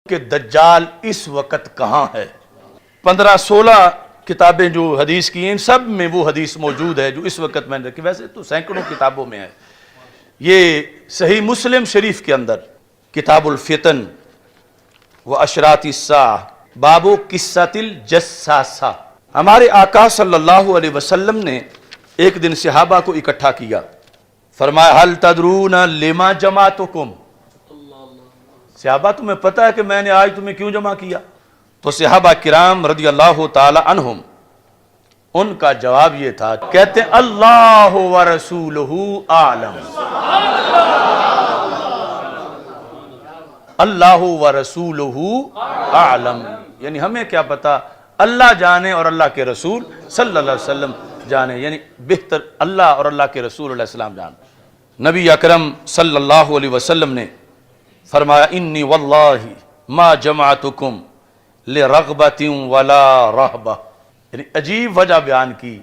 کہ دجال اس وقت کہاں ہے۔ 15-16 کتابیں جو حدیث کی ہیں، سب میں وہ حدیث موجود ہے جو اس وقت میں نے رکھی، ویسے تو سینکڑوں کتابوں میں ہے۔ یہ صحیح مسلم شریف کے اندر کتاب الفتن و اشراط الساعہ باب قصۃ الجساسہ، ہمارے آقا صلی اللہ علیہ وسلم نے ایک دن صحابہ کو اکٹھا کیا، فرمایا حل تدرون لما جمعتکم، صحابہ تمہیں پتہ ہے کہ میں نے آج تمہیں کیوں جمع کیا؟ تو صحابہ کرام رضی اللہ تعالی عنہم ان کا جواب یہ تھا، کہتے ہیں اللہ و رسولہ اعلم، اللہ و رسولہ اعلم، یعنی ہمیں کیا پتا، اللہ جانے اور اللہ کے رسول صلی اللہ علیہ وسلم جانے، یعنی بہتر اللہ اور اللہ کے رسول علیہ السلام جانے۔ نبی اکرم صلی اللہ علیہ وسلم نے فرمایا انی واللہ ما جمعتکم لرغبت ولا رہبہ، یعنی عجیب وجہ بیان کی،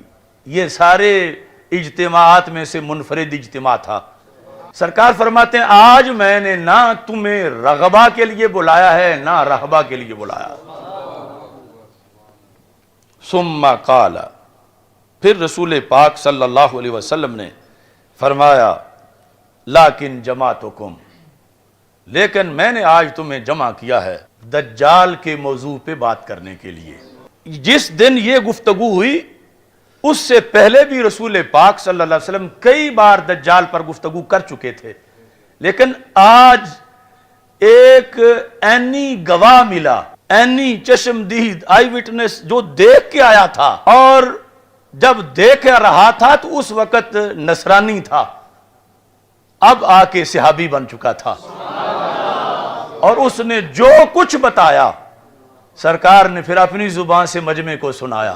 یہ سارے اجتماعات میں سے منفرد اجتماع تھا۔ سرکار فرماتے ہیں آج میں نے نہ تمہیں رغبہ کے لیے بلایا ہے نہ رہبہ کے لیے بلایا۔ ثم قال، پھر رسول پاک صلی اللہ علیہ وسلم نے فرمایا لیکن جمعتکم، لیکن میں نے آج تمہیں جمع کیا ہے دجال کے موضوع پہ بات کرنے کے لیے۔ جس دن یہ گفتگو ہوئی اس سے پہلے بھی رسول پاک صلی اللہ علیہ وسلم کئی بار دجال پر گفتگو کر چکے تھے، لیکن آج ایک عینی گواہ ملا، عینی چشمدید آئی وٹنس جو دیکھ کے آیا تھا، اور جب دیکھ رہا تھا تو اس وقت نصرانی تھا، اب آ کے صحابی بن چکا تھا، اور اس نے جو کچھ بتایا سرکار نے پھر اپنی زبان سے مجمع کو سنایا،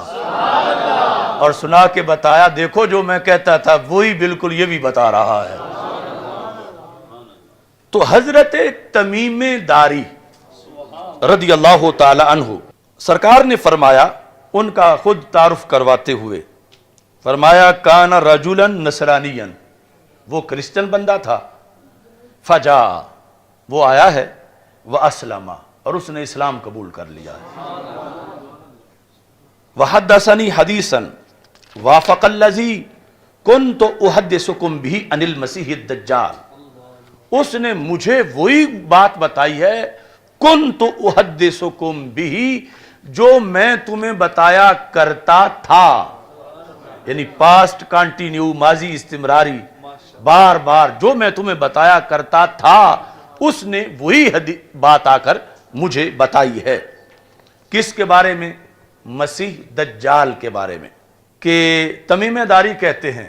اور سنا کے بتایا دیکھو جو میں کہتا تھا وہی بالکل یہ بھی بتا رہا ہے۔ تو حضرت تمیم داری رضی اللہ تعالی عنہ سرکار نے فرمایا، ان کا خود تعارف کرواتے ہوئے فرمایا کان رجلا نصرانیا، وہ کرسچن بندہ تھا، فجا، وہ آیا ہے، واسلم، اور اس نے اسلام قبول کر لیا ہے، وحدثنی حدیثا وافق الذی کنت احدثکم بہ عن المسیح الدجال، اس نے مجھے وہی بات بتائی ہے کنت احدثکم بہ جو میں تمہیں بتایا کرتا تھا، یعنی پاسٹ کانٹینیو، ماضی استمراری، بار بار جو میں تمہیں بتایا کرتا تھا اس نے وہی بات آ کر مجھے بتائی ہے۔ کس کے بارے میں؟ مسیح دجال کے بارے میں، کہ تمیم داری کہتے ہیں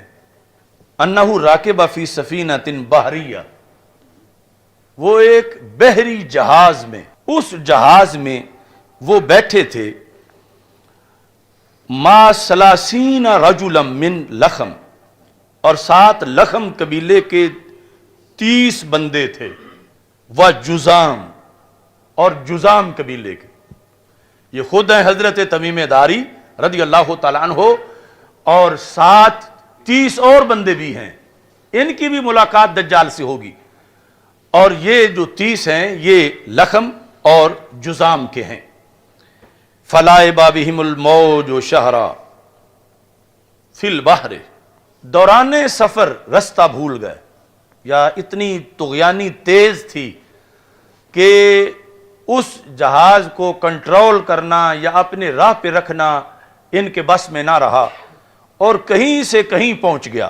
انہ راکب فی سفینۃ بحریہ، وہ ایک بحری جہاز میں، اس جہاز میں وہ بیٹھے تھے، ما 30 رجلا من لخم، اور 7 لخم قبیلے کے 30 بندے تھے، وجزام، اور جزام قبیلے کے، یہ خود ہیں حضرت تمیم داری رضی اللہ تعالیٰ عنہ، اور 30 اور بندے بھی ہیں، ان کی بھی ملاقات دجال سے ہوگی، اور یہ جو 30 ہیں یہ لخم اور جزام کے ہیں۔ فلائب بہم الموج شہرا فی البحر، دوران سفر رستہ بھول گئے، یا اتنی طغیانی تیز تھی کہ اس جہاز کو کنٹرول کرنا یا اپنے راہ پہ رکھنا ان کے بس میں نہ رہا، اور کہیں سے کہیں پہنچ گیا،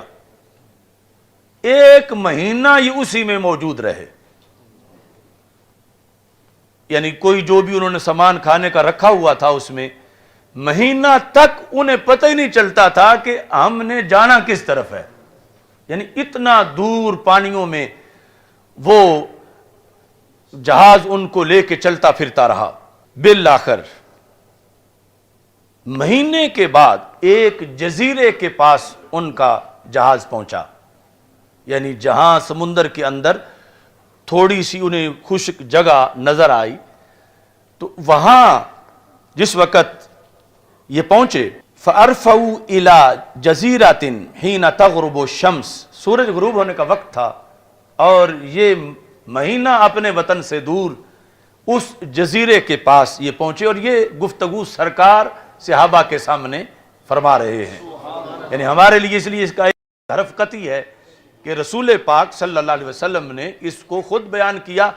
1 مہینہ یہ اسی میں موجود رہے، یعنی کوئی جو بھی انہوں نے سامان کھانے کا رکھا ہوا تھا اس میں، مہینہ تک انہیں پتہ ہی نہیں چلتا تھا کہ ہم نے جانا کس طرف ہے، یعنی اتنا دور پانیوں میں وہ جہاز ان کو لے کے چلتا پھرتا رہا۔ بالآخر مہینے کے بعد ایک جزیرے کے پاس ان کا جہاز پہنچا، یعنی جہاں سمندر کے اندر تھوڑی سی انہیں خشک جگہ نظر آئی، تو وہاں جس وقت یہ پہنچے، فَأَرْفَوْا إِلَى جَزِيرَةٍ حِينَ تَغْرُبُ الشَّمْسِ، سورج غروب ہونے کا وقت تھا، اور یہ مہینہ اپنے وطن سے دور اس جزیرے کے پاس یہ پہنچے، اور یہ گفتگو سرکار صحابہ کے سامنے فرما رہے ہیں. یعنی ہمارے لیے اس لیے اس کا ایک حرف قطعی ہے کہ رسول پاک صلی اللہ علیہ وسلم نے اس کو خود بیان کیا،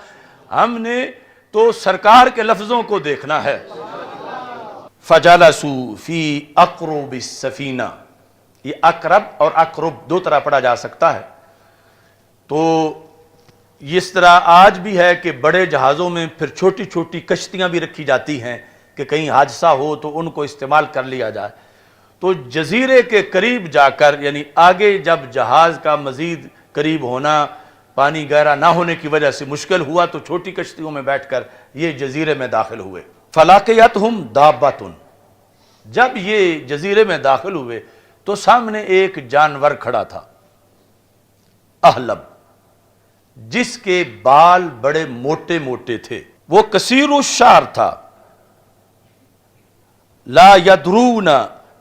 ہم نے تو سرکار کے لفظوں کو دیکھنا ہے. فَجَلَسُوا فِي أَقْرُبِ السَّفِينَةِ، یہ اقرب اور اقرب دو طرح پڑھا جا سکتا ہے. تو اس طرح آج بھی ہے کہ بڑے جہازوں میں پھر چھوٹی چھوٹی کشتیاں بھی رکھی جاتی ہیں کہ کہیں حادثہ ہو تو ان کو استعمال کر لیا جائے. تو جزیرے کے قریب جا کر، یعنی آگے جب جہاز کا مزید قریب ہونا، پانی گہرا نہ ہونے کی وجہ سے مشکل ہوا، تو چھوٹی کشتیوں میں بیٹھ کر یہ جزیرے میں داخل ہوئے. فَلَقِيَتْهُمْ دَابَّةٌ، جب یہ جزیرے میں داخل ہوئے تو سامنے ایک جانور کھڑا تھا، احلب، جس کے بال بڑے موٹے موٹے تھے. وہ کثیر الشعر تھا. لا یدرون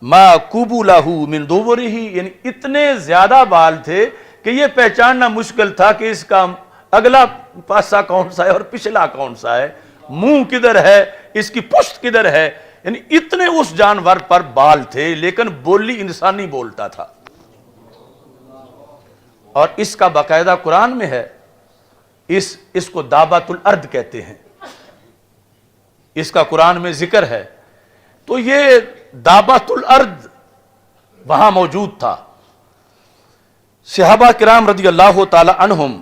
ما قبلہ من دبرہ، یعنی اتنے زیادہ بال تھے کہ یہ پہچاننا مشکل تھا کہ اس کا اگلا پاسا کون سا ہے اور پچھلا کون سا ہے، منہ کدھر ہے، اس کی پشت کدھر ہے. یعنی اتنے اس جانور پر بال تھے، لیکن بولی انسانی بولتا تھا. اور اس کا باقاعدہ قرآن میں ہے، اس کو دابۃ الارض کہتے ہیں، اس کا قرآن میں ذکر ہے. تو یہ دابۃ الارض وہاں موجود تھا. صحابہ کرام رضی اللہ تعالی عنہم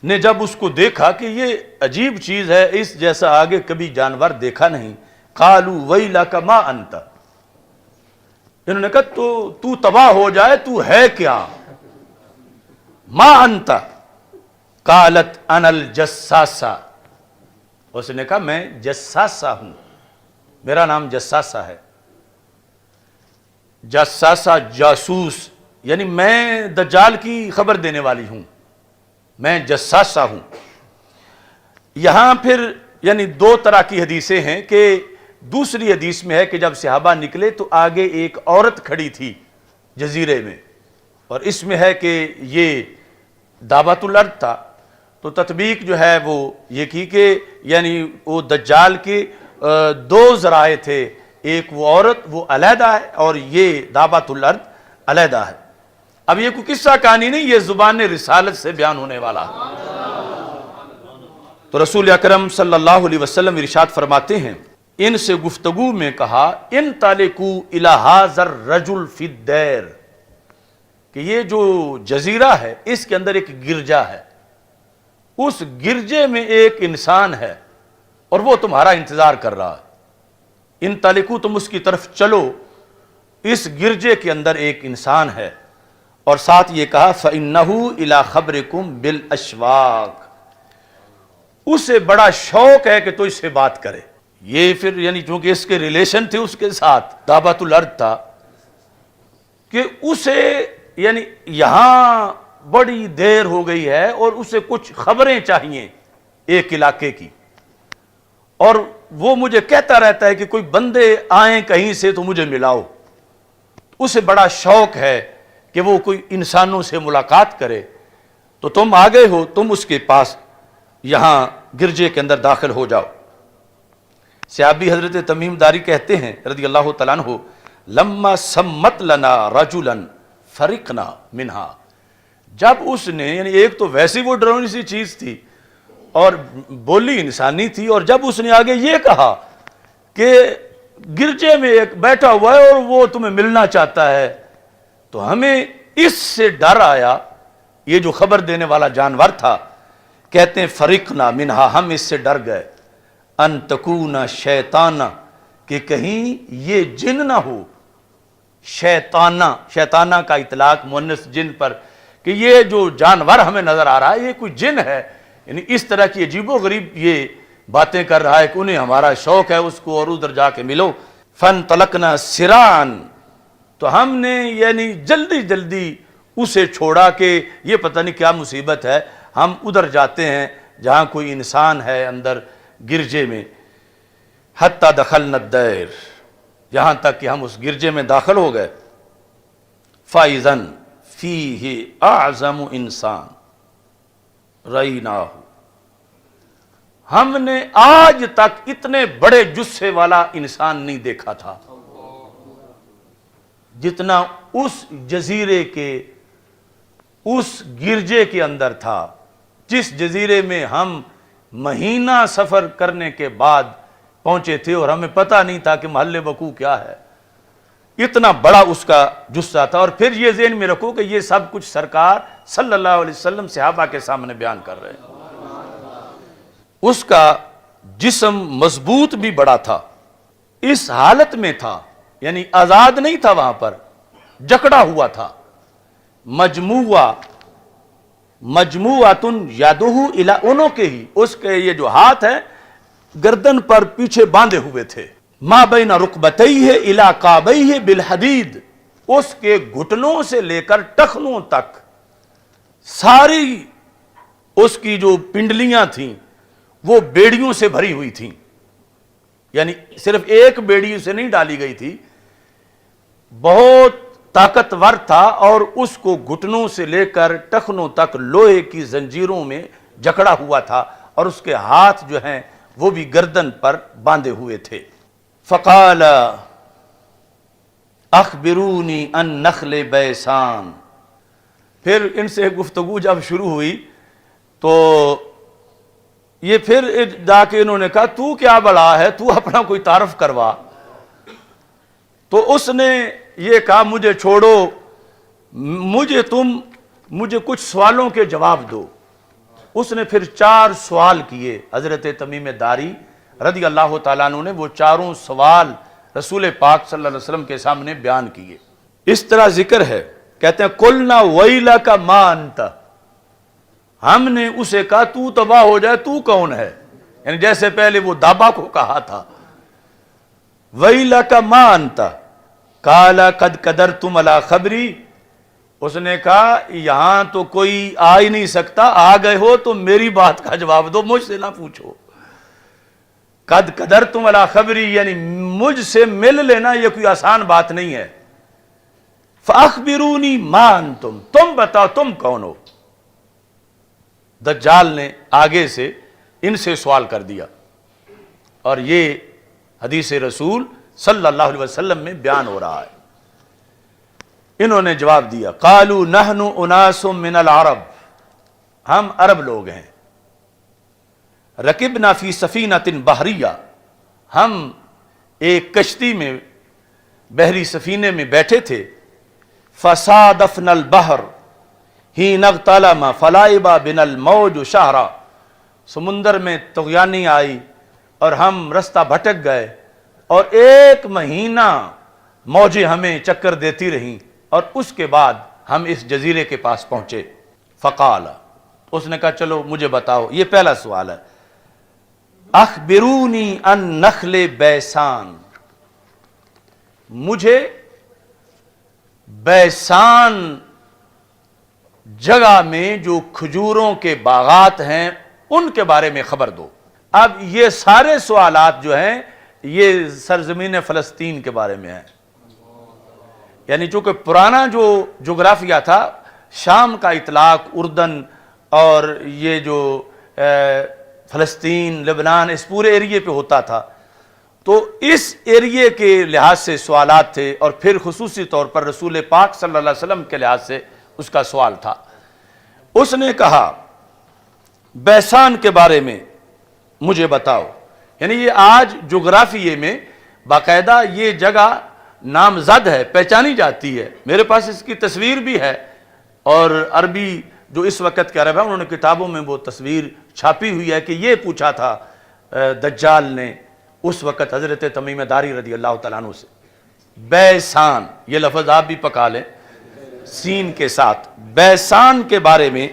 نے جب اس کو دیکھا کہ یہ عجیب چیز ہے، اس جیسا آگے کبھی جانور دیکھا نہیں، قالوا ویلک ما انت، انہوں نے کہا تو تباہ ہو جائے، تو ہے کیا؟ ما انت قالت انا الجساسہ، اس نے کہا میں جساسہ ہوں، میرا نام جساسہ ہے. جساسہ جاسوس، یعنی میں دجال کی خبر دینے والی ہوں، میں جساسہ ہوں. یہاں پھر یعنی دو طرح کی حدیثیں ہیں کہ دوسری حدیث میں ہے کہ جب صحابہ نکلے تو آگے ایک عورت کھڑی تھی جزیرے میں، اور اس میں ہے کہ یہ دابۃ الارض تھا. تو تطبیق جو ہے وہ یہ کی کہ یعنی وہ دجال کے دو ذرائع تھے، ایک وہ عورت وہ علیحدہ ہے اور یہ دابۃ الارض علیحدہ ہے. اب یہ کوئی قصہ کہانی نہیں، یہ زبان رسالت سے بیان ہونے والا ہے. تو رسول اکرم صلی اللہ علیہ وسلم ارشاد فرماتے ہیں، ان سے گفتگو میں کہا انطلقوا الی ھذا الرجل فی الدیر، کہ یہ جو جزیرہ ہے اس کے اندر ایک گرجا ہے، اس گرجے میں ایک انسان ہے اور وہ تمہارا انتظار کر رہا ہے. انطلقوا، تم اس کی طرف چلو، اس گرجے کے اندر ایک انسان ہے. اور ساتھ یہ کہا فَإِنَّهُ إِلَىٰ خَبْرِكُمْ بِالْأَشْوَاقِ، اسے بڑا شوق ہے کہ تو اس سے بات کرے. یہ پھر یعنی چونکہ اس کے ریلیشن تھے اس کے ساتھ، دابۃ الارض تھا، کہ اسے یعنی یہاں بڑی دیر ہو گئی ہے اور اسے کچھ خبریں چاہیے ایک علاقے کی، اور وہ مجھے کہتا رہتا ہے کہ کوئی بندے آئیں کہیں سے تو مجھے ملاؤ. اسے بڑا شوق ہے کہ وہ کوئی انسانوں سے ملاقات کرے. تو تم آ گئے ہو، تم اس کے پاس یہاں گرجے کے اندر داخل ہو جاؤ. صحابی حضرت تمیم داری کہتے ہیں رضی اللہ تعالیٰ عنہ، لما سمت لنا رجلا فرقنا منہا، جب اس نے یعنی ایک تو ویسی وہ ڈرونی سی چیز تھی اور بولی انسانی تھی، اور جب اس نے آگے یہ کہا کہ گرجے میں ایک بیٹھا ہوا ہے اور وہ تمہیں ملنا چاہتا ہے، تو ہمیں اس سے ڈر آیا. یہ جو خبر دینے والا جانور تھا، کہتے ہیں فرقنا منہا، ہم اس سے ڈر گئے، ان تکون شیطانہ، کہ کہیں یہ جن نہ ہو. شیطانہ کا اطلاق مؤنث جن پر، کہ یہ جو جانور ہمیں نظر آ رہا ہے یہ کوئی جن ہے، یعنی اس طرح کی عجیب و غریب یہ باتیں کر رہا ہے کہ انہیں ہمارا شوق ہے اس کو اور ادھر جا کے ملو. فانطلقنا سراعا، تو ہم نے یعنی جلدی جلدی اسے چھوڑا کہ یہ پتہ نہیں کیا مصیبت ہے، ہم ادھر جاتے ہیں جہاں کوئی انسان ہے اندر گرجے میں. حتی دخلنا الدیر، یہاں تک کہ ہم اس گرجے میں داخل ہو گئے. فَإِذًا فِيهِ أَعْظَمُ إِنسان رَأَيْنَاهُ، ہم نے آج تک اتنے بڑے جثے والا انسان نہیں دیکھا تھا جتنا اس جزیرے کے اس گرجے کے اندر تھا، جس جزیرے میں ہم مہینہ سفر کرنے کے بعد پہنچے تھے اور ہمیں پتہ نہیں تھا کہ محل وقوع کیا ہے۔ اتنا بڑا اس کا جثہ تھا، اور پھر یہ ذہن میں رکھو کہ یہ سب کچھ سرکار صلی اللہ علیہ وسلم صحابہ کے سامنے بیان کر رہے ہیں۔ اس کا جسم مضبوط بھی بڑا تھا، اس حالت میں تھا یعنی آزاد نہیں تھا، وہاں پر جکڑا ہوا تھا۔ مجموعتن یادہ الی عنقہ، اس کے یہ جو ہاتھ ہیں گردن پر پیچھے باندھے ہوئے تھے۔ ما بین رکبتیہ الی کعبیہ بالحدید، اس کے گھٹنوں سے لے کر ٹخنوں تک ساری اس کی جو پنڈلیاں تھیں وہ بیڑیوں سے بھری ہوئی تھیں، یعنی صرف ایک بیڑی سے نہیں ڈالی گئی تھی، بہت طاقتور تھا، اور اس کو گھٹنوں سے لے کر ٹخنوں تک لوہے کی زنجیروں میں جکڑا ہوا تھا، اور اس کے ہاتھ جو ہیں وہ بھی گردن پر باندھے ہوئے تھے۔ فقال اخبرونی عن نخل بیسان، پھر ان سے گفتگو جب شروع ہوئی تو یہ پھر جا کے انہوں نے کہا تو کیا بڑا ہے، تو اپنا کوئی تعارف کروا۔ تو اس نے یہ کہا مجھے چھوڑو، مجھے کچھ سوالوں کے جواب دو۔ اس نے پھر 4 سوال کیے، حضرت تمیم داری رضی اللہ تعالیٰ عنہ نے وہ چاروں سوال رسول پاک صلی اللہ علیہ وسلم کے سامنے بیان کیے۔ اس طرح ذکر ہے، کہتے ہیں قلنا ویلک ما انت، ہم نے اسے کہا تو تباہ ہو جائے، تو کون ہے، یعنی جیسے پہلے وہ دابا کو کہا تھا۔ ویلک ما انت قال قد قدرتم علی خبری، اس نے کہا یہاں تو کوئی آ ہی نہیں سکتا، آ گئے ہو تو میری بات کا جواب دو، مجھ سے نہ پوچھو۔ قد قدرتم علی خبری یعنی مجھ سے مل لینا یہ کوئی آسان بات نہیں ہے۔ فاخبرونی ما انتم، تم بتاؤ تم کون ہو۔ دجال نے آگے سے ان سے سوال کر دیا، اور یہ حدیث رسول صلی اللہ علیہ وسلم میں بیان ہو رہا ہے۔ انہوں نے جواب دیا قالوا نحن اناس من العرب، ہم عرب لوگ ہیں، رکبنا فی سفینۃ بحریہ، ہم ایک کشتی میں بحری سفینے میں بیٹھے تھے، فصادفنا البحر حین اغتلم فلعب بنا الموج شہرا، سمندر میں طغیانی آئی اور ہم رستہ بھٹک گئے، اور 1 مہینہ موجیں ہمیں چکر دیتی رہیں، اور اس کے بعد ہم اس جزیرے کے پاس پہنچے۔ فقال، اس نے کہا چلو مجھے بتاؤ، یہ پہلا سوال ہے، اخبرونی عن نخل بیسان، مجھے بیسان جگہ میں جو کھجوروں کے باغات ہیں ان کے بارے میں خبر دو۔ اب یہ سارے سوالات جو ہیں یہ سرزمین فلسطین کے بارے میں ہیں، یعنی چونکہ پرانا جو جغرافیہ تھا، شام کا اطلاق اردن اور یہ جو فلسطین، لبنان، اس پورے ایریے پہ ہوتا تھا، تو اس ایریے کے لحاظ سے سوالات تھے، اور پھر خصوصی طور پر رسول پاک صلی اللہ علیہ وسلم کے لحاظ سے اس کا سوال تھا۔ اس نے کہا بیسان کے بارے میں مجھے بتاؤ، یعنی یہ آج جغرافیے میں باقاعدہ یہ جگہ نامزد ہے، پہچانی جاتی ہے، میرے پاس اس کی تصویر بھی ہے، اور عربی جو اس وقت کے عرب ہیں انہوں نے کتابوں میں وہ تصویر چھاپی ہوئی ہے کہ یہ پوچھا تھا دجال نے اس وقت حضرت تمیم داری رضی اللہ تعالیٰ عنہ سے، بیسان، یہ لفظ آپ بھی پکا لیں سین کے ساتھ، بیسان کے بارے میں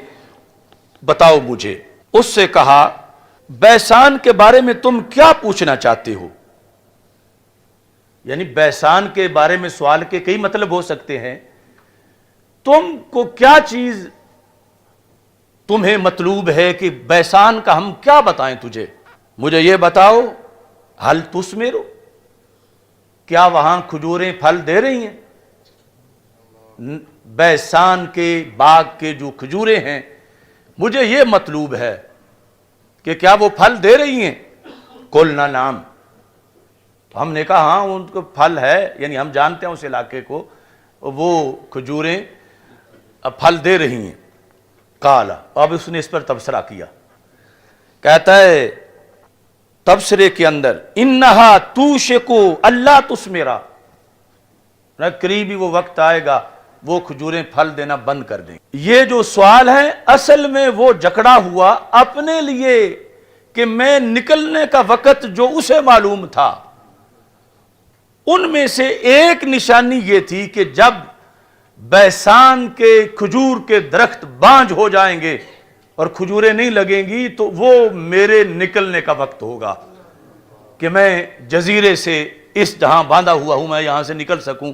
بتاؤ مجھے۔ اس سے کہا بیسان کے بارے میں تم کیا پوچھنا چاہتے ہو، یعنی بیسان کے بارے میں سوال کے کئی مطلب ہو سکتے ہیں، تم کو کیا چیز تمہیں مطلوب ہے کہ بیسان کا ہم کیا بتائیں تجھے، مجھے یہ بتاؤ حل تثمر، کیا وہاں کھجوریں پھل دے رہی ہیں؟ بیسان کے باغ کے جو کھجوریں ہیں مجھے یہ مطلوب ہے کہ کیا وہ پھل دے رہی ہیں؟ قلنا نعم، تو ہم نے کہا ہاں ان کو پھل ہے، یعنی ہم جانتے ہیں اس علاقے کو، وہ کھجوریں پھل دے رہی ہیں۔ قال، اب اس نے اس پر تبصرہ کیا، کہتا ہے تبصرے کے اندر انہا توشکو اللہ تثمرا، قریبی وہ وقت آئے گا وہ کھجوریں پھل دینا بند کر دیں۔ یہ جو سوال ہے اصل میں وہ جکڑا ہوا اپنے لیے کہ میں نکلنے کا وقت جو اسے معلوم تھا، ان میں سے ایک نشانی یہ تھی کہ جب بیسان کے کھجور کے درخت بانجھ ہو جائیں گے اور کھجوریں نہیں لگیں گی تو وہ میرے نکلنے کا وقت ہوگا کہ میں جزیرے سے اس جہاں باندھا ہوا ہوں میں یہاں سے نکل سکوں۔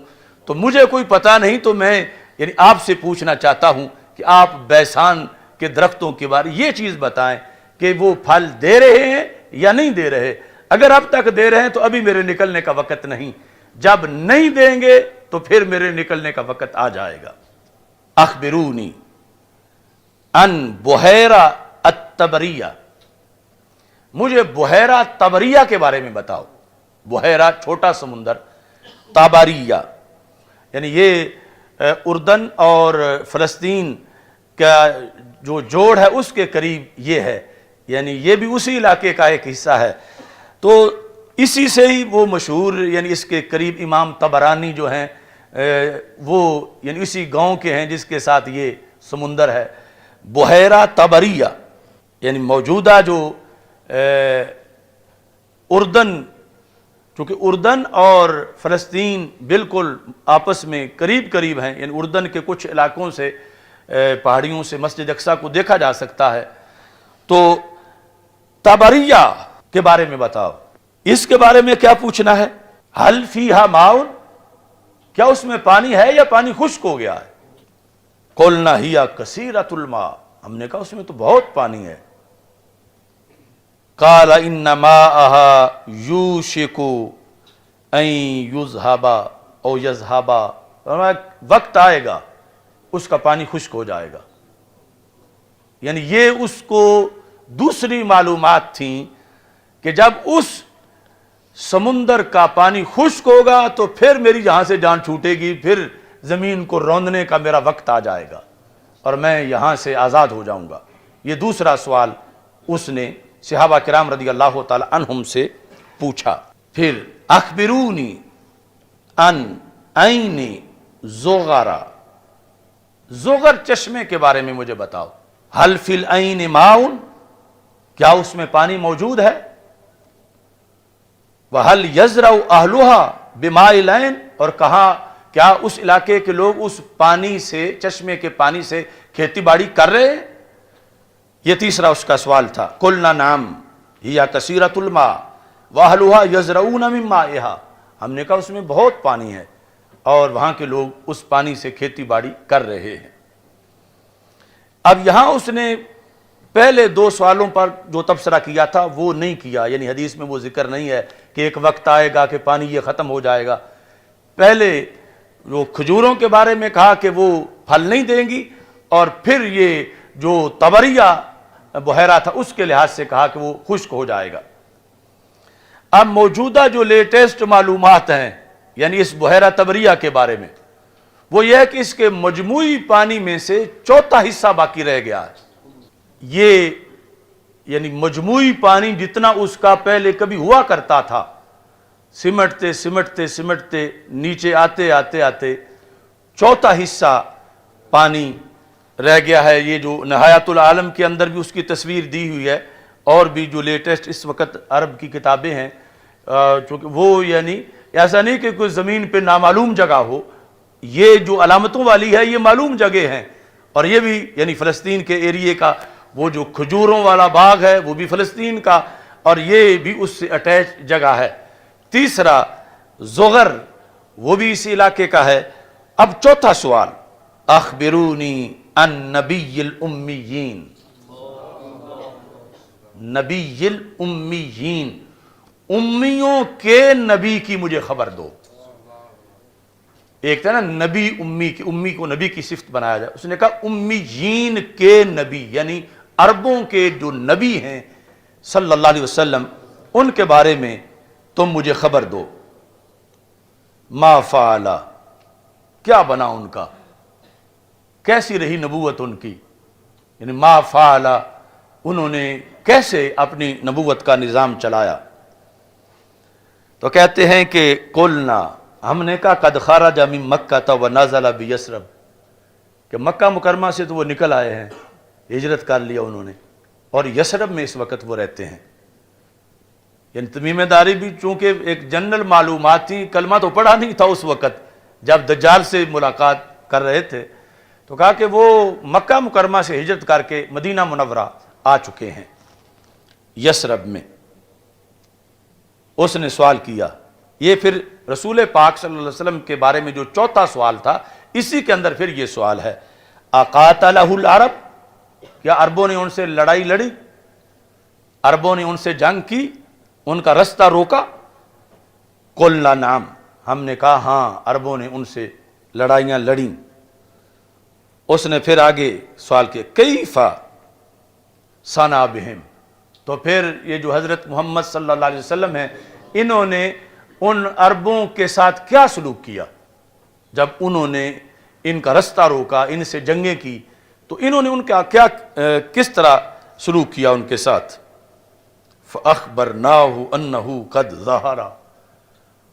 تو مجھے کوئی پتہ نہیں، تو میں یعنی آپ سے پوچھنا چاہتا ہوں کہ آپ بیسان کے درختوں کے بارے یہ چیز بتائیں کہ وہ پھل دے رہے ہیں یا نہیں دے رہے۔ اگر اب تک دے رہے ہیں تو ابھی میرے نکلنے کا وقت نہیں، جب نہیں دیں گے تو پھر میرے نکلنے کا وقت آ جائے گا۔ اخبرونی ان بحیرہ الطبریہ، مجھے بحیرہ طبریہ کے بارے میں بتاؤ۔ بحیرہ چھوٹا سمندر، طبریہ یعنی یہ اردن اور فلسطین کا جو جوڑ ہے اس کے قریب یہ ہے، یعنی یہ بھی اسی علاقے کا ایک حصہ ہے۔ تو اسی سے ہی وہ مشہور، یعنی اس کے قریب امام طبرانی جو ہیں وہ یعنی اسی گاؤں کے ہیں جس کے ساتھ یہ سمندر ہے۔ بحیرہ طبریہ یعنی موجودہ جو اردن، چونکہ اردن اور فلسطین بالکل آپس میں قریب قریب ہیں، یعنی اردن کے کچھ علاقوں سے پہاڑیوں سے مسجد اقصیٰ کو دیکھا جا سکتا ہے۔ تو طبریہ کے بارے میں بتاؤ، اس کے بارے میں کیا پوچھنا ہے؟ حل فیہا ماء، کیا اس میں پانی ہے یا پانی خشک ہو گیا ہے؟ قلنا ہی کثیرۃ الماء، ہم نے کہا اس میں تو بہت پانی ہے۔ قال ان ماءها یوشک ان یذهب او یذهب، وقت آئے گا اس کا پانی خشک ہو جائے گا۔ یعنی یہ اس کو دوسری معلومات تھیں کہ جب اس سمندر کا پانی خشک ہوگا تو پھر میری یہاں سے جان چھوٹے گی، پھر زمین کو روندنے کا میرا وقت آ جائے گا اور میں یہاں سے آزاد ہو جاؤں گا۔ یہ دوسرا سوال اس نے صحابہ کرام رضی اللہ تعالی عنہم سے پوچھا۔ پھر اخبرونی ان عین زغر، زغر چشمے کے بارے میں مجھے بتاؤ۔ حل فی العین ماء، کیا اس میں پانی موجود ہے؟ وَهَلْ يَزْرَعُ أَهْلُهَا بِمَاءِ الْعَيْنِ، اور کہاں کیا اس علاقے کے لوگ اس پانی سے، چشمے کے پانی سے کھیتی باڑی کر رہے ہیں؟ یہ تیسرا اس کا سوال تھا۔ قُلْنَا نَعَمْ هِيَ كَثِيرَةُ الْمَاءِ وَأَهْلُهَا يَزْرَعُونَ مِن مَّائِهَا، ہم نے کہا اس میں بہت پانی ہے اور وہاں کے لوگ اس پانی سے کھیتی باڑی کر رہے ہیں۔ اب یہاں اس نے پہلے دو سوالوں پر جو تبصرہ کیا تھا وہ نہیں کیا، یعنی حدیث میں وہ ذکر نہیں ہے کہ ایک وقت آئے گا کہ پانی یہ ختم ہو جائے گا۔ پہلے جو کھجوروں کے بارے میں کہا کہ وہ پھل نہیں دیں گی، اور پھر یہ جو طبریہ بحیرہ تھا اس کے لحاظ سے کہا کہ وہ خشک ہو جائے گا۔ اب موجودہ جو لیٹسٹ معلومات ہیں یعنی اس بحیرہ طبریہ کے بارے میں، وہ یہ ہے کہ اس کے مجموعی پانی میں سے چوتھا حصہ باقی رہ گیا ہے۔ یہ یعنی مجموعی پانی جتنا اس کا پہلے کبھی ہوا کرتا تھا، سمٹتے سمٹتے سمٹتے نیچے آتے آتے آتے چوتھا حصہ پانی رہ گیا ہے۔ یہ جو نہایت العالم کے اندر بھی اس کی تصویر دی ہوئی ہے، اور بھی جو لیٹسٹ اس وقت عرب کی کتابیں ہیں، چونکہ وہ یعنی ایسا نہیں کہ کوئی زمین پہ نامعلوم جگہ ہو، یہ جو علامتوں والی ہے یہ معلوم جگہ ہیں، اور یہ بھی یعنی فلسطین کے ایریے کا وہ جو کھجوروں والا باغ ہے وہ بھی فلسطین کا، اور یہ بھی اس سے اٹیچ جگہ ہے۔ تیسرا زغر وہ بھی اسی علاقے کا ہے۔ اب چوتھا سوال، اخبرونی عن نبی الامیین، نبی الامیین، امیوں کے نبی کی مجھے خبر دو۔ ایک تھا نا نبی امی کی، امی کو نبی کی صفت بنایا جائے، اس نے کہا امیین کے نبی، یعنی عربوں کے جو نبی ہیں صلی اللہ علیہ وسلم ان کے بارے میں تم مجھے خبر دو۔ ما فعل، کیا بنا ان کا، کیسی رہی نبوت ان کی، یعنی ما فعل انہوں نے کیسے اپنی نبوت کا نظام چلایا۔ تو کہتے ہیں کہ قلنا، ہم نے کہا قد خرج من مکہ ونزل بیثرب، کہ مکہ مکرمہ سے تو وہ نکل آئے ہیں، ہجرت کر لیا انہوں نے، اور یثرب میں اس وقت وہ رہتے ہیں۔ یعنی تمیم داری بھی چونکہ ایک جنرل معلومات تھی، کلمہ تو پڑھا نہیں تھا اس وقت جب دجال سے ملاقات کر رہے تھے، تو کہا کہ وہ مکہ مکرمہ سے ہجرت کر کے مدینہ منورہ آ چکے ہیں یثرب میں۔ اس نے سوال کیا، یہ پھر رسول پاک صلی اللہ علیہ وسلم کے بارے میں جو چوتھا سوال تھا، اسی کے اندر پھر یہ سوال ہے، اقاتلہ العرب، کیا عربوں نے ان سے لڑائی لڑی، عربوں نے ان سے جنگ کی، ان کا رستہ روکا؟ قلنا نعم، ہم نے کہا ہاں عربوں نے ان سے لڑائیاں لڑیں۔ اس نے پھر آگے سوال کیا کیف صنع بہم، تو پھر یہ جو حضرت محمد صلی اللہ علیہ وسلم ہیں، انہوں نے ان عربوں کے ساتھ کیا سلوک کیا جب انہوں نے ان کا رستہ روکا، ان سے جنگیں کی، تو انہوں نے ان کا کیا کس طرح سلوک کیا ان کے ساتھ؟ فَأَخْبَرْنَاهُ أَنَّهُ قَدْ ظَهَرَ،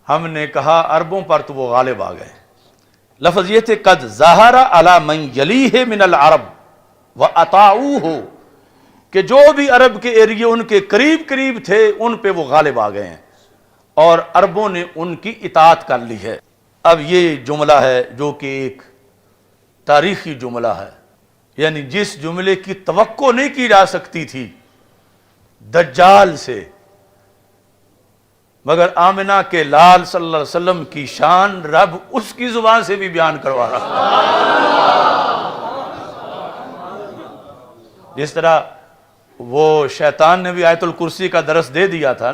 ہم نے کہا عربوں پر تو وہ غالب آ گئے۔ لفظ یہ تھے قد ظہر علی من یلیہ من العرب وَأَطَاعُوهُ، کہ جو بھی عرب کے ایریے ان کے قریب قریب تھے ان پہ وہ غالب آ گئے ہیں اور عربوں نے ان کی اطاعت کر لی ہے۔ اب یہ جملہ ہے جو کہ ایک تاریخی جملہ ہے، یعنی جس جملے کی توقع نہیں کی جا سکتی تھی دجال سے، مگر آمنہ کے لال صلی اللہ علیہ وسلم کی شان رب اس کی زبان سے بھی بیان کروا رہا۔ جس طرح وہ شیطان نے بھی آیت الکرسی کا درس دے دیا تھا،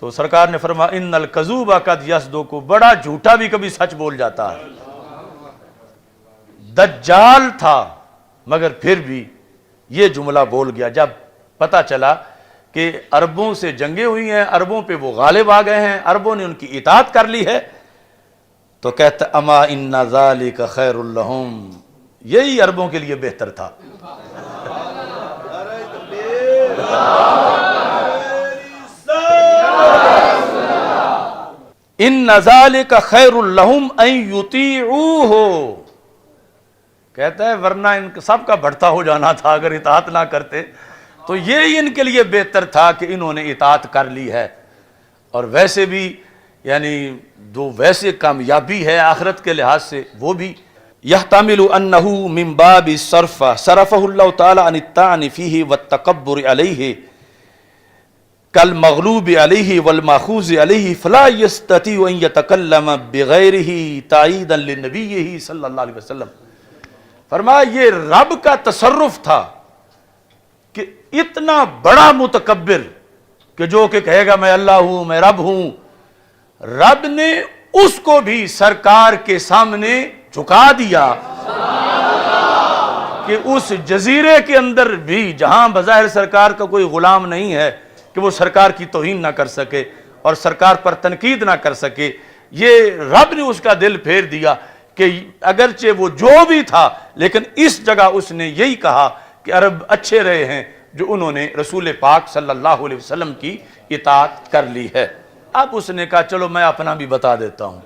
تو سرکار نے فرمایا ان الکذوب قد یصدق، بڑا جھوٹا بھی کبھی سچ بول جاتا ہے۔ دجال تھا مگر پھر بھی یہ جملہ بول گیا جب پتہ چلا کہ عربوں سے جنگیں ہوئی ہیں، عربوں پہ وہ غالب آ گئے ہیں، عربوں نے ان کی اطاعت کر لی ہے، تو کہتا اما ان ذالک خیر لہم، یہی عربوں کے لیے بہتر تھا۔ ان ذالک خیر لہم ان یطیعوہ، کہتا ہے ورنہ ان سب کا بھٹتا ہو جانا تھا اگر اطاعت نہ کرتے، تو یہ ان کے لیے بہتر تھا کہ انہوں نے اطاعت کر لی ہے۔ اور ویسے بھی یعنی جو ویسے کامیابی ہے آخرت کے لحاظ سے وہ بھی یحتمل انہ من باب الصرف صرفہ اللہ تعالی عن الطعن فیہ والتکبر علیہ کالمغلوب علیہ والماخوذ علیہ فلا یستطیع ان یتکلم بغیرہ تائیدا لنبیہ صلی اللہ علیہ وسلم۔ فرمایا یہ رب کا تصرف تھا کہ اتنا بڑا متکبر کہ جو کہ کہے گا میں اللہ ہوں، میں رب ہوں، رب نے اس کو بھی سرکار کے سامنے جھکا دیا کہ اس جزیرے کے اندر بھی جہاں بظاہر سرکار کا کوئی غلام نہیں ہے کہ وہ سرکار کی توہین نہ کر سکے اور سرکار پر تنقید نہ کر سکے، یہ رب نے اس کا دل پھیر دیا کہ اگرچہ وہ جو بھی تھا لیکن اس جگہ اس نے یہی کہا کہ عرب اچھے رہے ہیں جو انہوں نے رسول پاک صلی اللہ علیہ وسلم کی اطاعت کر لی ہے۔ اب اس نے کہا چلو میں اپنا بھی بتا دیتا ہوں،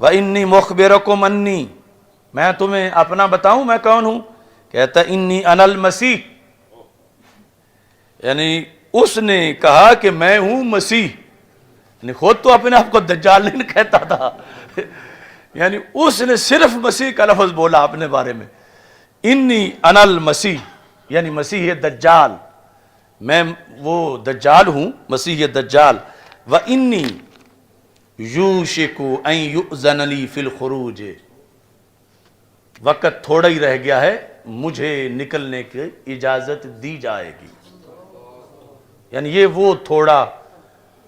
وَإِنِّي مُخْبِرَكُمْ أَنِّي، میں تمہیں اپنا بتاؤں میں کون ہوں؟ کہتا انی انا المسیح، یعنی اس نے کہا کہ میں ہوں مسیح، یعنی خود تو اپنے آپ کو دجال نہیں کہتا تھا، یعنی اس نے صرف مسیح کا لفظ بولا اپنے بارے میں، انی انا المسیح، یعنی مسیح دجال، میں وہ دجال ہوں، مسیح دجال۔ وَإِنِّي یوشک ان یؤذن لی فی الخروج، وقت تھوڑا ہی رہ گیا ہے مجھے نکلنے کی اجازت دی جائے گی۔ یعنی یہ وہ تھوڑا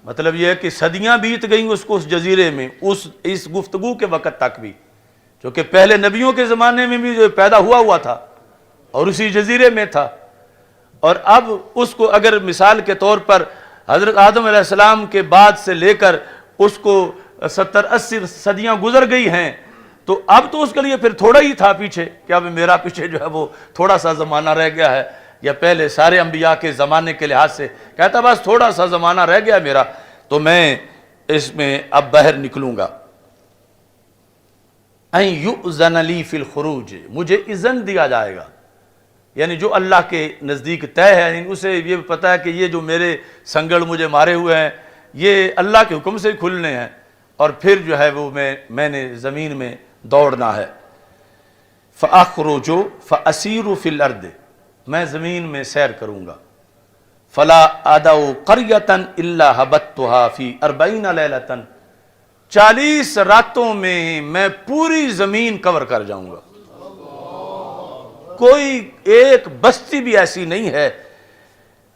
مطلب یہ ہے کہ صدیاں بیت گئیں اس کو اس جزیرے میں، اس گفتگو کے وقت تک بھی، جو کہ پہلے نبیوں کے زمانے میں بھی جو پیدا ہوا تھا اور اسی جزیرے میں تھا، اور اب اس کو اگر مثال کے طور پر حضرت آدم علیہ السلام کے بعد سے لے کر اس کو 70-80 صدیاں گزر گئی ہیں، تو اب تو اس کے لیے پھر تھوڑا ہی تھا پیچھے، کہ اب میرا پیچھے جو ہے وہ تھوڑا سا زمانہ رہ گیا ہے، یا پہلے سارے انبیاء کے زمانے کے لحاظ سے کہتا بس تھوڑا سا زمانہ رہ گیا میرا، تو میں اس میں اب باہر نکلوں گا۔ ان یؤذن لی فی الخروج، مجھے اذن دیا جائے گا، یعنی جو اللہ کے نزدیک طے ہے، یعنی اسے یہ پتہ ہے کہ یہ جو میرے سنگڑ مجھے مارے ہوئے ہیں یہ اللہ کے حکم سے کھلنے ہیں، اور پھر جو ہے وہ میں نے زمین میں دوڑنا ہے۔ فاخرج فاسیر فی الارض، میں زمین میں سیر کروں گا۔ فلا ادعو قریۃ الا حبتھا فی 40 لیلۃ، 40 راتوں میں پوری زمین کور کر جاؤں گا۔ کوئی ایک بستی بھی ایسی نہیں ہے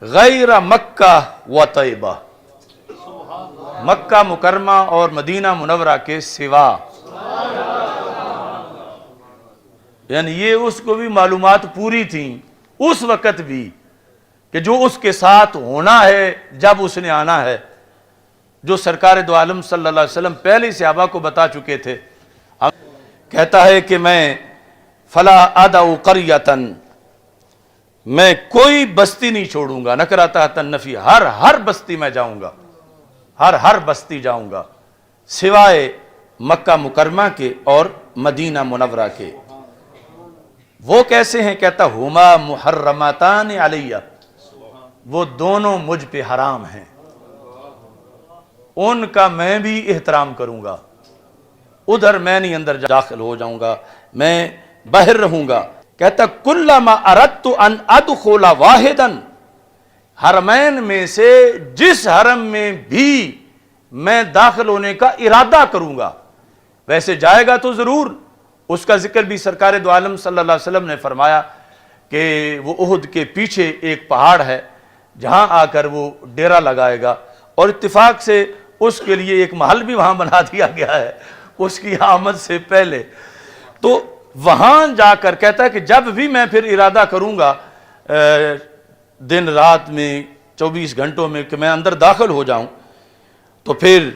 غیر مکہ و طیبہ، مکہ مکرمہ اور مدینہ منورہ کے سوا، یعنی یہ اس کو بھی معلومات پوری تھیں اس وقت بھی کہ جو اس کے ساتھ ہونا ہے جب اس نے آنا ہے، جو سرکار دو عالم صلی اللہ علیہ وسلم پہلے صحابہ کو بتا چکے تھے۔ کہتا ہے کہ میں فلا ادعو قریۃ، میں کوئی بستی نہیں چھوڑوں گا، نکرہ تحت النفی، ہر بستی میں جاؤں گا، ہر بستی جاؤں گا سوائے مکہ مکرمہ کے اور مدینہ منورہ کے۔ وہ کیسے ہیں؟ کہتا ہما محرماتان علیہ، وہ دونوں مجھ پہ حرام ہیں، ان کا میں بھی احترام کروں گا، ادھر میں نہیں اندر داخل ہو جاؤں گا، میں باہر رہوں گا۔ کہتا کلما اردت ان ادخل واحدا، حرمین میں سے جس حرم میں بھی میں داخل ہونے کا ارادہ کروں گا، ویسے جائے گا تو ضرور، اس کا ذکر بھی سرکار دو عالم صلی اللہ علیہ وسلم نے فرمایا کہ وہ احد کے پیچھے ایک پہاڑ ہے جہاں آ کر وہ ڈیرا لگائے گا، اور اتفاق سے اس کے لیے ایک محل بھی وہاں بنا دیا گیا ہے اس کی آمد سے پہلے۔ تو وہاں جا کر کہتا ہے کہ جب بھی میں پھر ارادہ کروں گا دن رات میں 24 گھنٹوں میں کہ میں اندر داخل ہو جاؤں، تو پھر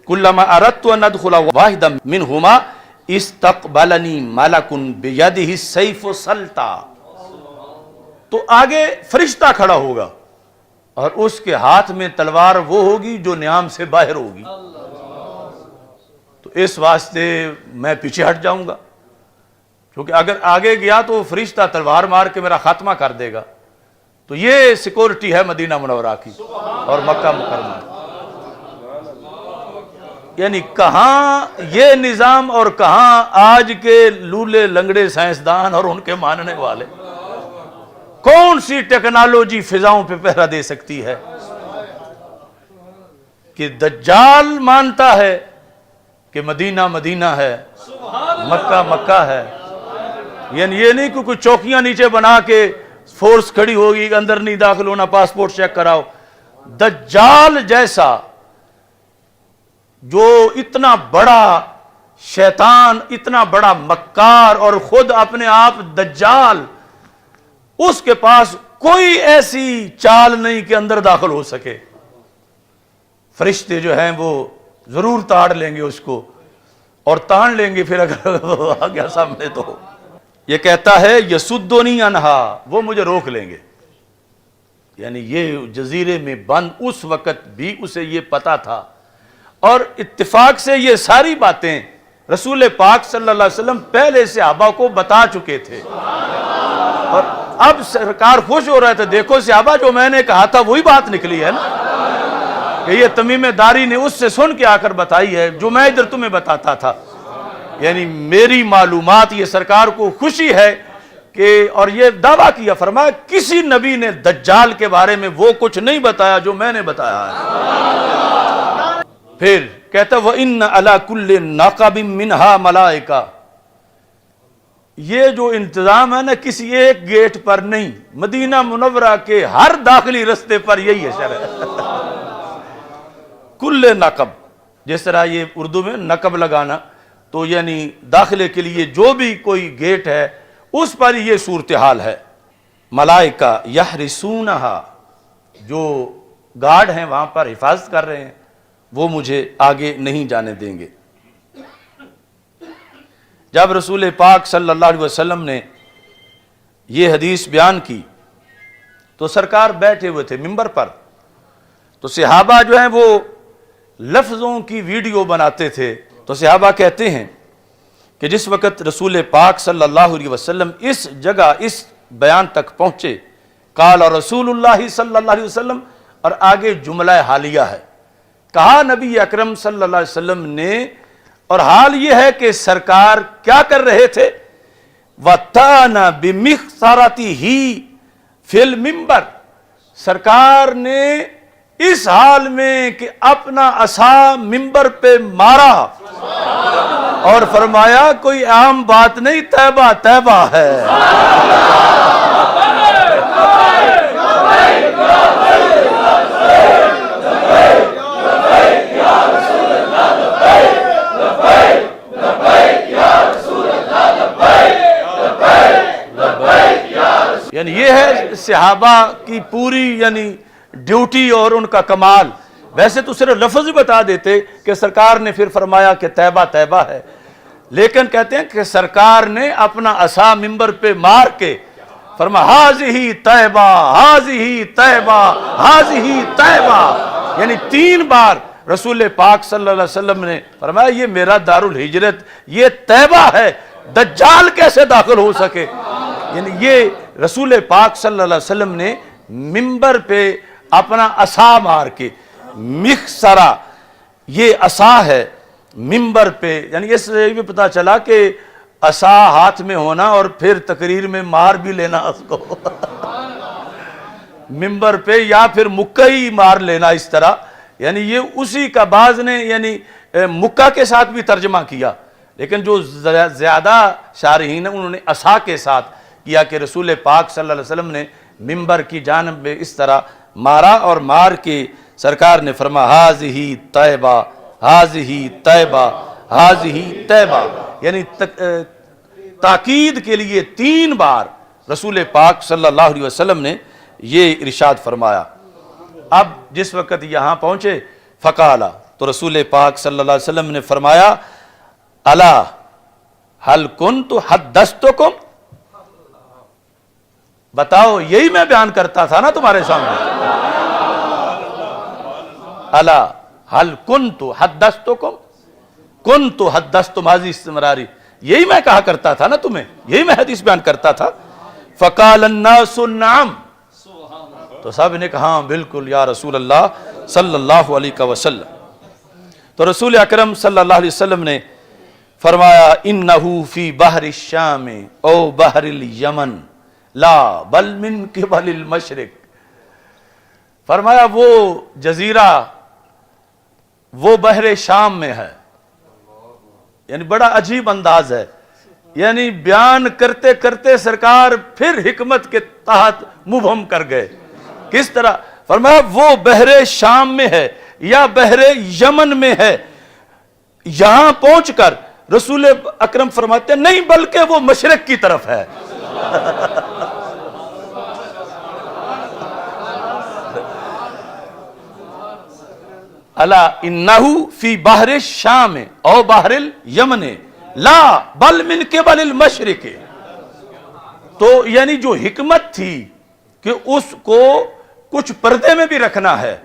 کلما اردت ان ادخل واحدا منہما استقبلنی ملک بیدہ السیف سلطا، تو آگے فرشتہ کھڑا ہوگا اور اس کے ہاتھ میں تلوار وہ ہوگی جو نیام سے باہر ہوگی، تو اس واسطے میں پیچھے ہٹ جاؤں گا، کیونکہ اگر آگے گیا تو فرشتہ تلوار مار کے میرا خاتمہ کر دے گا۔ تو یہ سیکورٹی ہے مدینہ منورہ کی اور مکہ مکرمہ، یعنی کہاں یہ نظام اور کہاں آج کے لولے لنگڑے سائنسدان اور ان کے ماننے والے، کون سی ٹیکنالوجی فضاؤں پہ پہرا دے سکتی ہے کہ دجال مانتا ہے کہ مدینہ مدینہ ہے، مکہ مکہ ہے، یعنی یہ نہیں کہ کوئی چوکیاں نیچے بنا کے فورس کھڑی ہوگی اندر نہیں داخل ہونا، پاسپورٹ چیک کراؤ۔ دجال جیسا جو اتنا بڑا شیطان، اتنا بڑا مکار اور خود اپنے آپ دجال، اس کے پاس کوئی ایسی چال نہیں کہ اندر داخل ہو سکے۔ فرشتے جو ہیں وہ ضرور تاڑ لیں گے اس کو، اور تان لیں گے پھر اگر آ گیا سامنے تو۔ یہ کہتا ہے یسدنی عنہا، وہ مجھے روک لیں گے، یعنی یہ جزیرے میں بند اس وقت بھی اسے یہ پتا تھا، اور اتفاق سے یہ ساری باتیں رسول پاک صلی اللہ علیہ وسلم پہلے صحابہ کو بتا چکے تھے، اور اب سرکار خوش ہو رہے تھے، دیکھو صحابہ جو میں نے کہا تھا وہی بات نکلی ہے نا، کہ یہ تمیم داری نے اس سے سن کے آ کر بتائی ہے جو میں ادھر تمہیں بتاتا تھا، یعنی میری معلومات، یہ سرکار کو خوشی ہے کہ، اور یہ دعویٰ کیا، فرمایا کسی نبی نے دجال کے بارے میں وہ کچھ نہیں بتایا جو میں نے بتایا ہے۔ پھر کہتا وَإِنَّ عَلَى كُلِّ نَاقَبٍ مِّنْهَا مَلَائِكَةٌ، یہ جو انتظام ہے نا کسی ایک گیٹ پر نہیں، مدینہ منورہ کے ہر داخلی رستے پر یہی ہے شرع۔ کل نقب، جس طرح یہ اردو میں نقب لگانا، تو یعنی داخلے کے لیے جو بھی کوئی گیٹ ہے اس پر یہ صورتحال ہے۔ ملائکہ یحرسونہا، جو گارڈ ہیں وہاں پر حفاظت کر رہے ہیں، وہ مجھے آگے نہیں جانے دیں گے۔ جب رسول پاک صلی اللہ علیہ وسلم نے یہ حدیث بیان کی تو سرکار بیٹھے ہوئے تھے منبر پر، تو صحابہ جو ہیں وہ لفظوں کی ویڈیو بناتے تھے۔ تو صحابہ کہتے ہیں کہ جس وقت رسول پاک صلی اللہ علیہ وسلم اس جگہ اس بیان تک پہنچے، قال رسول اللہ صلی اللہ علیہ وسلم، اور آگے جملہ حالیہ ہے، کہا نبی اکرم صلی اللہ علیہ وسلم نے، اور حال یہ ہے کہ سرکار کیا کر رہے تھے، وَتَانَ بِمِخْصَرَتِهِ فِي الْمِنْبَرِ، سرکار نے اس حال میں کہ اپنا عصا منبر پہ مارا اور فرمایا کوئی عام بات نہیں، طیبہ طیبہ ہے۔ یعنی یہ ہے صحابہ کی پوری یعنی ڈیوٹی اور ان کا کمال۔ ویسے تو صرف لفظ ہی بتا دیتے کہ سرکار نے پھر فرمایا کہ طیبہ طیبہ ہے، لیکن کہتے ہیں کہ سرکار نے اپنا عصا منبر پہ مار کے فرمایا ہاذہ طیبہ ہاذہ طیبہ ہاذہ طیبہ، یعنی 3 بار رسول پاک صلی اللہ علیہ وسلم نے فرمایا یہ میرا دار الہجرت، یہ طیبہ ہے، دجال کیسے داخل ہو سکے۔ یعنی یہ رسول پاک صلی اللہ علیہ وسلم نے منبر پہ اپنا عصا مار کے، مخصرہ یہ عصا ہے منبر پہ، یعنی اس سے بھی پتہ چلا کہ عصا ہاتھ میں ہونا اور پھر تقریر میں مار بھی لینا اس کو منبر پہ، یا پھر مکہ ہی مار لینا اس طرح، یعنی یہ اسی کا بعض نے یعنی مکہ کے ساتھ بھی ترجمہ کیا، لیکن جو زیادہ شارحین ہیں انہوں نے عصا کے ساتھ کیا کہ رسول پاک صلی اللہ علیہ وسلم نے منبر کی جانب میں اس طرح مارا، اور مار کے سرکار نے فرمایا ہاذہ طیبہ ہاذہ طیبہ ہاذہ طیبہ، یعنی تاکید کے لیے 3 بار رسول پاک صلی اللہ علیہ وسلم نے یہ ارشاد فرمایا۔ اب جس وقت یہاں پہنچے فقالا، تو رسول پاک صلی اللہ علیہ وسلم نے فرمایا الا هل كنت حدثتكم، بتاؤ یہی میں بیان کرتا تھا نا تمہارے سامنے، الا هل كنت حدثتكم، كنت حدثت ماضی استمراری، یہی میں کہا کرتا تھا نا تمہیں، یہی میں حدیث بیان کرتا تھا۔ فقال الناس نعم، تو سب نے کہا ہاں بالکل یا رسول اللہ صلی اللہ علیہ وسلم۔ تو رسول اکرم صلی اللہ علیہ وسلم نے فرمایا انہو فی بحر الشام او بحر الیمن لا بل من قبل المشرق، فرمایا وہ جزیرہ وہ بحر شام میں ہے، یعنی بڑا عجیب انداز ہے، یعنی بیان کرتے کرتے سرکار پھر حکمت کے تحت مبہم کر گئے۔ کس طرح؟ فرمایا وہ بحر شام میں ہے یا بحر یمن میں ہے، یہاں پہنچ کر رسول اکرم فرماتے ہیں نہیں بلکہ وہ مشرق کی طرف ہے۔ الا انہو فی بحر الشام او بحر الیمن لا بل من قبل المشرق، تو یعنی جو حکمت تھی کہ اس کو کچھ پردے میں بھی رکھنا ہے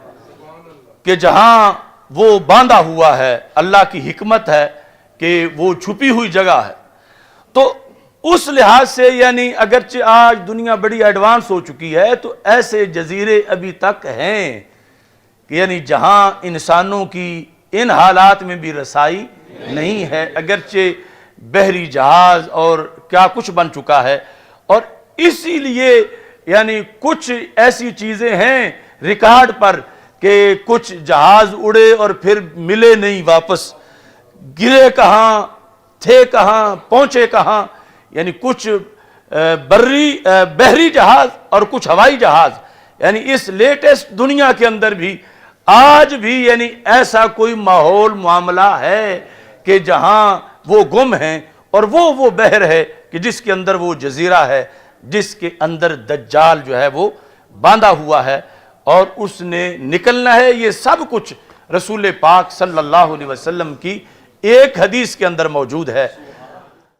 کہ جہاں وہ باندھا ہوا ہے، اللہ کی حکمت ہے کہ وہ چھپی ہوئی جگہ ہے۔ تو اس لحاظ سے یعنی اگرچہ آج دنیا بڑی ایڈوانس ہو چکی ہے تو ایسے جزیرے ابھی تک ہیں کہ یعنی جہاں انسانوں کی ان حالات میں بھی رسائی نہیں ہے، اگرچہ بحری جہاز اور کیا کچھ بن چکا ہے، اور اسی لیے یعنی کچھ ایسی چیزیں ہیں ریکارڈ پر کہ کچھ جہاز اڑے اور پھر ملے نہیں واپس، گرے کہاں تھے کہاں پہنچے کہاں، یعنی کچھ بحری جہاز اور کچھ ہوائی جہاز، یعنی اس لیٹسٹ دنیا کے اندر بھی آج بھی یعنی ایسا کوئی ماحول معاملہ ہے کہ جہاں وہ گم ہیں، اور وہ بحر ہے کہ جس کے اندر وہ جزیرہ ہے جس کے اندر دجال جو ہے وہ باندھا ہوا ہے اور اس نے نکلنا ہے۔ یہ سب کچھ رسول پاک صلی اللہ علیہ وسلم کی ایک حدیث کے اندر موجود ہے۔